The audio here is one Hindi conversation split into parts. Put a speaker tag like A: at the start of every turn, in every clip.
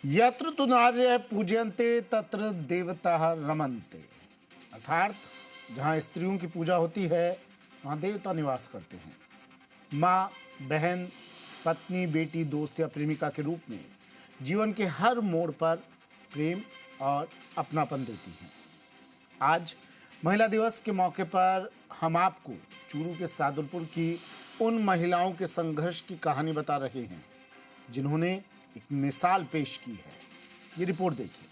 A: यत्र तु नार्यः पूज्यन्ते तत्र देवताः रमन्ते, अर्थात जहाँ स्त्रियों की पूजा होती है वहाँ देवता निवास करते हैं। माँ, बहन, पत्नी, बेटी, दोस्त या प्रेमिका के रूप में जीवन के हर मोड़ पर प्रेम और अपनापन देती हैं। आज महिला दिवस के मौके पर हम आपको चूरू के सादुलपुर की उन महिलाओं के संघर्ष की कहानी बता रहे हैं जिन्होंने एक मिसाल पेश की है। ये रिपोर्ट देखिए।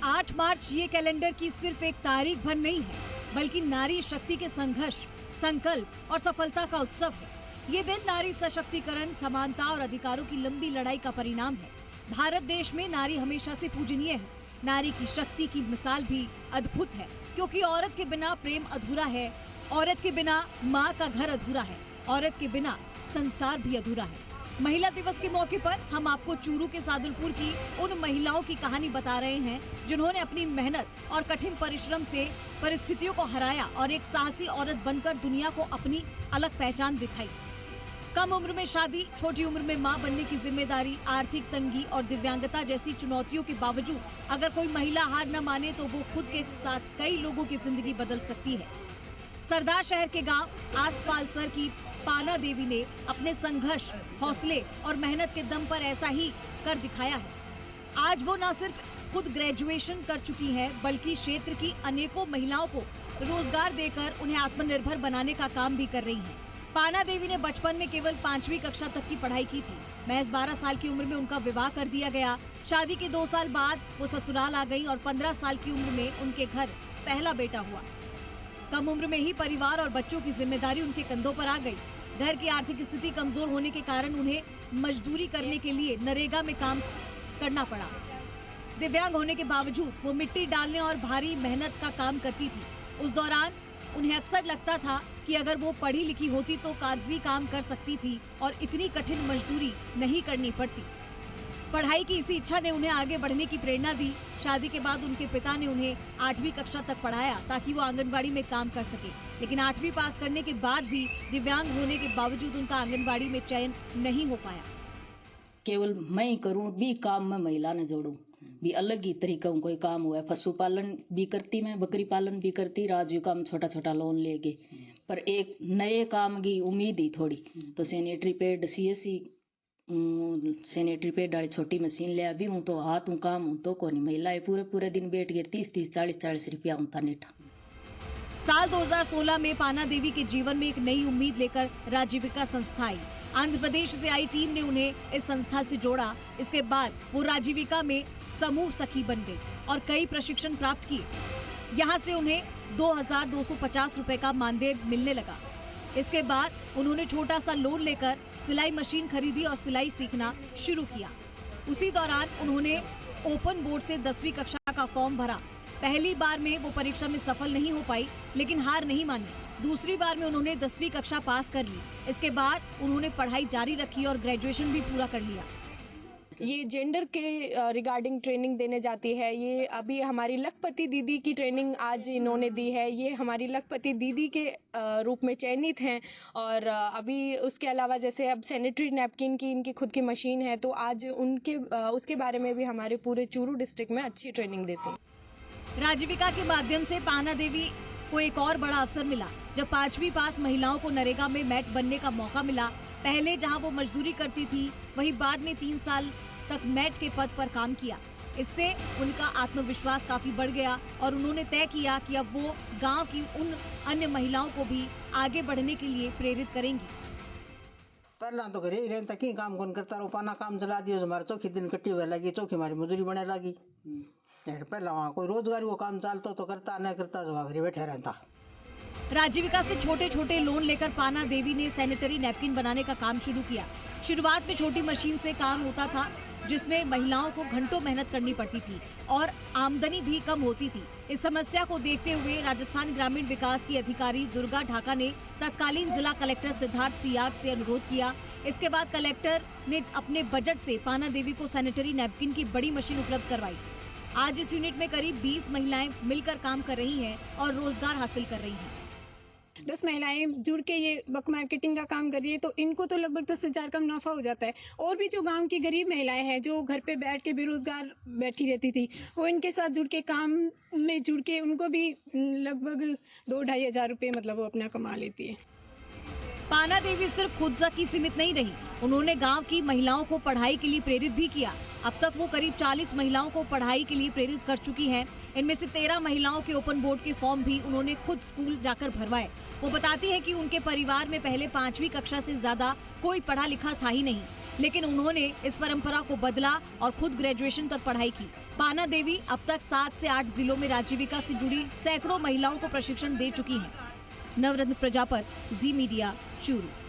B: 8 मार्च ये कैलेंडर की सिर्फ एक तारीख भर नहीं है, बल्कि नारी शक्ति के संघर्ष, संकल्प और सफलता का उत्सव है। ये दिन नारी सशक्तिकरण, समानता और अधिकारों की लंबी लड़ाई का परिणाम है। भारत देश में नारी हमेशा से पूजनीय है। नारी की शक्ति की मिसाल भी अद्भुत है, क्योंकि औरत के बिना प्रेम अधूरा है, औरत के बिना माँ का घर अधूरा है, औरत के बिना संसार भी अधूरा है। महिला दिवस के मौके पर हम आपको चूरू के सादुलपुर की उन महिलाओं की कहानी बता रहे हैं जिन्होंने अपनी मेहनत और कठिन परिश्रम से परिस्थितियों को हराया और एक साहसी औरत बनकर दुनिया को अपनी अलग पहचान दिखाई। कम उम्र में शादी, छोटी उम्र में मां बनने की जिम्मेदारी, आर्थिक तंगी और दिव्यांगता जैसी चुनौतियों के बावजूद अगर कोई महिला हार न माने तो वो खुद के साथ कई लोगों की जिंदगी बदल सकती है। सरदार शहर के गांव आसपालसर की पाना देवी ने अपने संघर्ष, हौसले और मेहनत के दम पर ऐसा ही कर दिखाया है। आज वो न सिर्फ खुद ग्रेजुएशन कर चुकी है, बल्कि क्षेत्र की अनेकों महिलाओं को रोजगार देकर उन्हें आत्मनिर्भर बनाने का काम भी कर रही हैं। पाना देवी ने बचपन में केवल 5वीं कक्षा तक की पढ़ाई की थी। महज 12 साल की उम्र में उनका विवाह कर दिया गया। शादी के 2 साल बाद वो ससुराल आ गईं और 15 साल की उम्र में उनके घर पहला बेटा हुआ। कम उम्र में ही परिवार और बच्चों की जिम्मेदारी उनके कंधों पर आ गई। घर की आर्थिक स्थिति कमजोर होने के कारण उन्हें मजदूरी करने के लिए नरेगा में काम करना पड़ा। दिव्यांग होने के बावजूद वो मिट्टी डालने और भारी मेहनत का काम करती थी। उस दौरान उन्हें अक्सर लगता था कि अगर वो पढ़ी लिखी होती तो कागजी काम कर सकती थी और इतनी कठिन मजदूरी नहीं करनी पड़ती। पढ़ाई की इसी इच्छा ने उन्हें आगे बढ़ने की प्रेरणा दी। शादी के बाद उनके पिता ने उन्हें 8वीं कक्षा तक पढ़ाया ताकि वो आंगनबाड़ी में काम कर सके, लेकिन 8वीं पास करने के बाद भी दिव्यांग होने के बावजूद उनका आंगनबाड़ी में चयन नहीं हो पाया।
C: केवल मैं ही करूं भी काम में महिला ने जोड़ूं भी अलग ही तरीका कोई काम हुआ है। पशुपालन भी करती, मैं बकरी पालन भी करती, राजू काम छोटा छोटा लोन लेके, पर एक नए काम की उम्मीद ही थोड़ी तो sanitary pad CSC sanitary pad वाली छोटी मशीन ले अभी हूँ तो हाथ हूँ काम हूँ तो को नहीं। महिलाएं पूरे दिन बैठ गए 30 40 रुपया उनका नेटा।
B: साल 2016 में पाना देवी के जीवन में एक नई उम्मीद लेकर राजीविका संस्था आई। आंध्र प्रदेश से आई टीम ने उन्हें इस संस्था से जोड़ा। इसके बाद वो राजीविका में समूह सखी बन गई और कई प्रशिक्षण प्राप्त किए। यहाँ से उन्हें 2250 रुपए का मानदेय मिलने लगा। इसके बाद उन्होंने छोटा सा लोन लेकर सिलाई मशीन खरीदी और सिलाई सीखना शुरू किया। उसी दौरान उन्होंने ओपन बोर्ड से 10वीं कक्षा का फॉर्म भरा। पहली बार में वो परीक्षा में सफल नहीं हो पाई, लेकिन हार नहीं मानी। दूसरी बार में उन्होंने 10वीं कक्षा पास कर ली। इसके बाद उन्होंने पढ़ाई जारी रखी और ग्रेजुएशन भी पूरा कर लिया।
D: ये जेंडर के रिगार्डिंग ट्रेनिंग देने जाती है। ये अभी हमारी लखपति दीदी की ट्रेनिंग आज इन्होंने दी है। ये हमारी लखपति दीदी के रूप में चयनित हैं और अभी उसके अलावा जैसे अब सैनिटरी नैपकिन की इनकी खुद की मशीन है, तो आज उसके बारे में भी हमारे पूरे चूरू डिस्ट्रिक्ट में अच्छी ट्रेनिंग देते हैं।
B: राजीविका के माध्यम से पाना देवी को एक और बड़ा अवसर मिला जब 5वीं पास महिलाओं को नरेगा में मैट बनने का मौका मिला। पहले जहां वो मजदूरी करती थी, वहीं बाद में 3 साल तक मैट के पद पर काम किया। इससे उनका आत्मविश्वास काफी बढ़ गया और उन्होंने तय किया कि अब वो गांव की उन अन्य महिलाओं को भी आगे बढ़ने के लिए प्रेरित करेंगी।
E: पहला तो घर ही रहता कि काम कौन करता रहो, पाना काम चला दियो, हमारे चौकी दिन कट्टी हुए लगी, चौकी हमारी मजदूरी बने लगी। पहला वहाँ कोई रोजगार वो काम चलता तो करता, नहीं करता तो घर बैठे रहता।
B: राजीविका से छोटे छोटे लोन लेकर पाना देवी ने सैनिटरी नैपकिन बनाने का काम शुरू किया। शुरुआत में छोटी मशीन से काम होता था, जिसमें महिलाओं को घंटों मेहनत करनी पड़ती थी और आमदनी भी कम होती थी। इस समस्या को देखते हुए राजस्थान ग्रामीण विकास की अधिकारी दुर्गा ढाका ने तत्कालीन जिला कलेक्टर सिद्धार्थ सियाग से अनुरोध किया। इसके बाद कलेक्टर ने अपने बजट से पाना देवी को सैनिटरी नैपकिन की बड़ी मशीन उपलब्ध करवाई। आज इस यूनिट में करीब 20 महिलाएं मिलकर काम कर रही हैं और रोजगार हासिल कर रही हैं।
F: 10 महिलाएं जुड़ के ये बक मार्केटिंग का काम कर रही है, तो इनको तो लगभग 10,000 का मुनाफा हो जाता है। और भी जो गांव की गरीब महिलाएं हैं जो घर पे बैठ के बेरोजगार बैठी रहती थी, वो इनके साथ जुड़ के काम में जुड़ के उनको भी लगभग 2-2.5 हजार रुपये मतलब वो अपना कमा लेती है।
B: पाना देवी सिर्फ खुद तक ही सीमित नहीं रही, उन्होंने गांव की महिलाओं को पढ़ाई के लिए प्रेरित भी किया। अब तक वो करीब 40 महिलाओं को पढ़ाई के लिए प्रेरित कर चुकी हैं। इनमें से 13 महिलाओं के ओपन बोर्ड के फॉर्म भी उन्होंने खुद स्कूल जाकर भरवाए। वो बताती है कि उनके परिवार में पहले 5वीं कक्षा से ज्यादा कोई पढ़ा लिखा था ही नहीं, लेकिन उन्होंने इस परंपरा को बदला और खुद ग्रेजुएशन तक पढ़ाई की। पाना देवी अब तक 7 से 8 जिलों में आजीविका से जुड़ी सैकड़ों महिलाओं को प्रशिक्षण दे चुकी हैं। नवरत्न प्रजापत, जी मीडिया, चूरू।